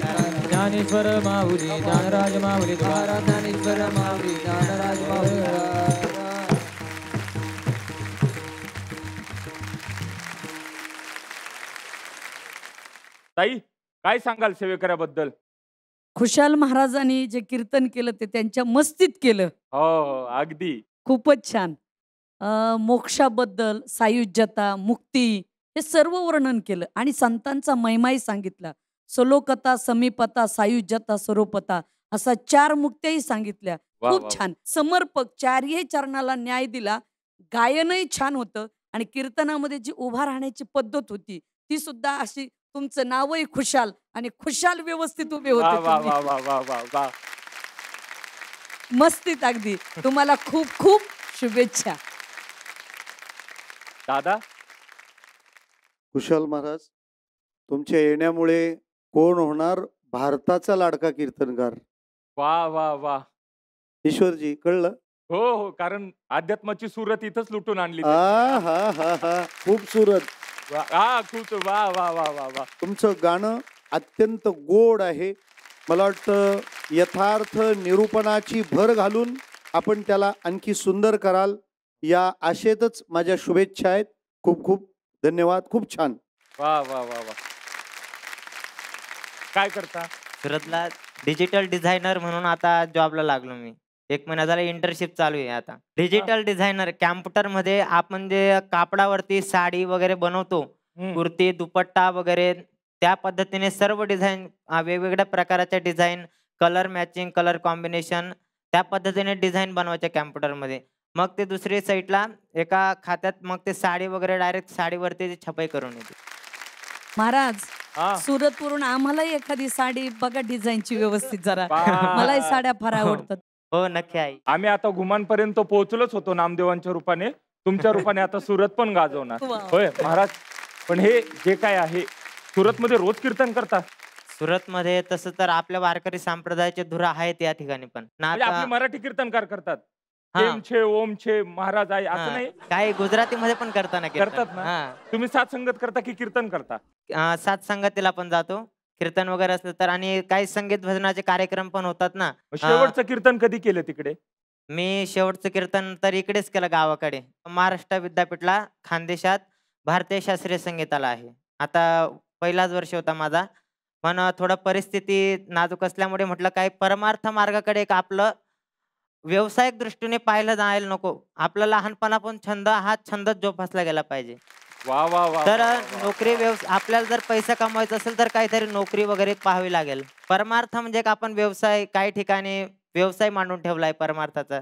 ज्ञानेश्वर माऊली ज्ञानराज माऊली ज्ञानेश्वर माऊली ज्ञानराज माऊली. ताई काय सांगाल सेवेकऱ्याबद्दल. खुशाल महाराजांनी जे कीर्तन केलं ते त्यांच्या मस्तीत केलं. हो हो अगदी खूपच छान. मोक्षाबद्दल सायुज्यता मुक्ती हे सर्व वर्णन केलं आणि संतांचा महिमाही सांगितला. सलोकता समीपता सायुज्यता स्वरूपता असा 4 मुक्त्याही सांगितल्या. वा, खूप वा. छान समर्पक 4ही चरणाला न्याय दिला. गायनही छान होतं आणि कीर्तनामध्ये जी उभा राहण्याची पद्धत होती ती सुद्धा अशी. तुमचं नावही खुशाल आणि खुशाल व्यवस्थित उभे वा होते वा तुम्ही. वा वा वा वा वा. मस्तीत अगदी. तुम्हाला खूप खूप शुभेच्छा. दादा कुशाल महाराज, तुमच्या येण्यामुळे कोण होणार भारताचा लाडका कीर्तनकार? वा वा वा. ईश्वरजी कळलं? हो हो, कारण अध्यात्माची सुरत इथंच लुटून आणली. हा हा हा हा, खूप सुरत. हा खूप. वा वा वा वा वा. तुमचं गाणं अत्यंत गोड आहे. मला वाटतं यथार्थ निरूपणाची भर घालून आपण त्याला आणखी सुंदर कराल, या आशेतच माझ्या शुभेच्छा आहेत. खूप खूप धन्यवाद. खूप छान. वा वा वा वा. काय करता? सुरतला डिजिटल डिझायनर म्हणून आता जॉबला लागलो मी. 1 महिना झाला इंटर्नशिप चालू आहे आता. डिजिटल डिझायनर कॅम्प्युटर मध्ये आपण जे कापडावरती साडी वगैरे बनवतो, कुर्ती दुपट्टा वगैरे, त्या पद्धतीने सर्व डिझाईन, वेगवेगळ्या प्रकारच्या design, colour matching, colour combination, त्या पद्धतीने डिझाईन बनवायच्या कॅम्प्युटरमध्ये. मग ते दुसरी साईडला एका खात्यात मग ते साडी वगैरे डायरेक्ट साडीवरती छपाई करून येते. महाराज, सुरत वरून आम्हालाही एखादी साडी बघा डिझाईनची व्यवस्थित जरा. मलाही साड्या फार आवडतात. हो नक्की आई. आम्ही आता घुमानपर्यंत पोहोचलोच होतो नामदेवांच्या रूपाने. तुमच्या रूपाने आता सुरत पण गाजवणार. होय महाराज. पण हे जे काय आहे, सुरतमध्ये रोज कीर्तन करतात? सुरतमध्ये तसं तर आपल्या वारकरी संप्रदायाचे धुरा आहेत या ठिकाणी पण. म्हणजे आपले मराठी कीर्तनकार करतात? एम छे ओम छे महाराज आहे असं नाही? काही गुजरातीमध्ये पण करताना करतात ना. तुम्ही साथ संगत करता की कीर्तन करता? साथ संगतीला पण जातो, कीर्तन वगैरे असलं तर. आणि काही संगीत भजनाचे कार्यक्रम पण होतात ना. शेवटचं कीर्तन कधी केलं तिकडे? मी शेवटचं कीर्तन तर इकडेच केलं गावाकडे. महाराष्ट्र विद्यापीठला खानदेशात भारतीय शास्त्रीय संगीताला आहे. आता पहिलाच वर्ष होता माझा, पण थोडं परिस्थिती नाजूक असल्यामुळे म्हटलं काही परमार्थ मार्गाकडे एक आपलं व्यावसायिक दृष्टीने पाहिलं जायला नको. आपला लहानपणापासून छंद हा छंदच जोपासला गेला पाहिजे. वा वा वा. तर नोकरी आपल्याला जर पैसा कमवायचा असेल तर काहीतरी नोकरी वगैरे पाहावी लागेल. परमार्थ म्हणजे आपण व्यवसाय, काही ठिकाणी व्यवसाय मांडून ठेवलाय परमार्थाचा.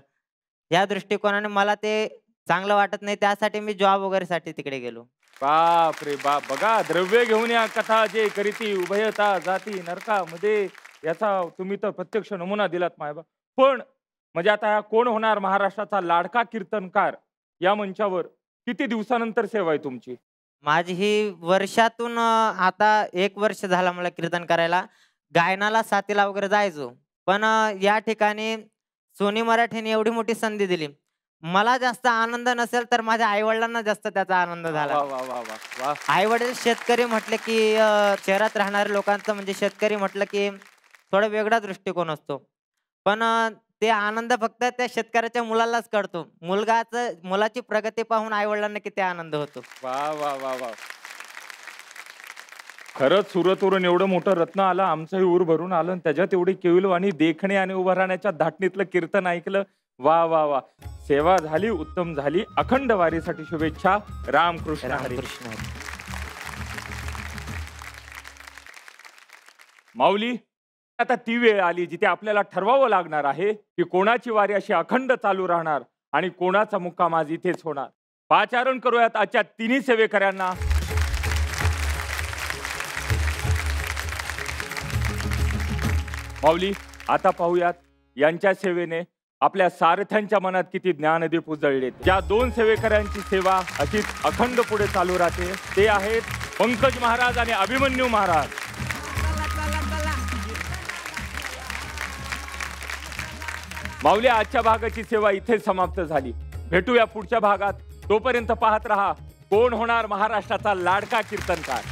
या दृष्टिकोनाने मला ते चांगलं वाटत नाही, त्यासाठी मी जॉब वगैरे साठी तिकडे गेलो. बाप रे बाप. बघा, द्रव्य घेऊन या कथा जे करीती उभयता जाती नरकामध्ये, याचा तुम्ही तर प्रत्यक्ष नमुना दिलात मायबा. पण म्हणजे आता कोण होणार महाराष्ट्राचा लाडका कीर्तनकार या मंचावर किती दिवसानंतर सेवा आहे तुमची? माझी ही वर्षातून आता 1 वर्ष झाला मला कीर्तन करायला. गायनाला साथीला वगैरे जायचो, पण या ठिकाणी सोनी मराठीने एवढी मोठी संधी दिली. मला जास्त आनंद नसेल तर माझ्या आईवडिलांना जास्त त्याचा आनंद झाला. आईवडील शेतकरी म्हटले की शहरात राहणाऱ्या लोकांचं म्हणजे शेतकरी म्हटलं की थोडा वेगळा दृष्टिकोन असतो, पण ते आनंद फक्त त्या शेतकऱ्याच्या मुलालाच कळतो. मुलाची प्रगती पाहून आईवडिलांना किती आनंद होतो. वा वा वा वा. खरंच सुरतवरून एवढं मोठं रत्न आलं, आमचंही ऊर भरून आलं, आणि त्याच्यात एवढी केविलवाणी देखणे आणि उभं राहण्याच्या धाटणीतलं कीर्तन ऐकलं. वा वा वा. सेवा झाली, उत्तम झाली. अखंड वारीसाठी शुभेच्छा. रामकृष्ण हरी. माऊली, आता ती वेळ आली जिथे आपल्याला ठरवावं लागणार आहे की कोणाची वारी अशी अखंड चालू राहणार आणि कोणाचा मुक्काम आज इथेच होणार. पाचारण करूयात आजच्या तिन्ही सेवेकऱ्यांना. माऊली, आता पाहूयात यांच्या सेवेने आपल्या सारथ्यांच्या मनात किती ज्ञानदीप उजळले. ज्या 2 सेवेकऱ्यांची सेवा अशीच अखंड पुढे चालू राहते ते आहेत पंकज महाराज आणि अभिमन्यू महाराज. माऊली, आजच्या भागाची सेवा इथे समाप्त झाली. भेटूया पुढच्या भागात. तोपर्यंत पाहत रहा कोण होणार महाराष्ट्राचा लाडका कीर्तनकार.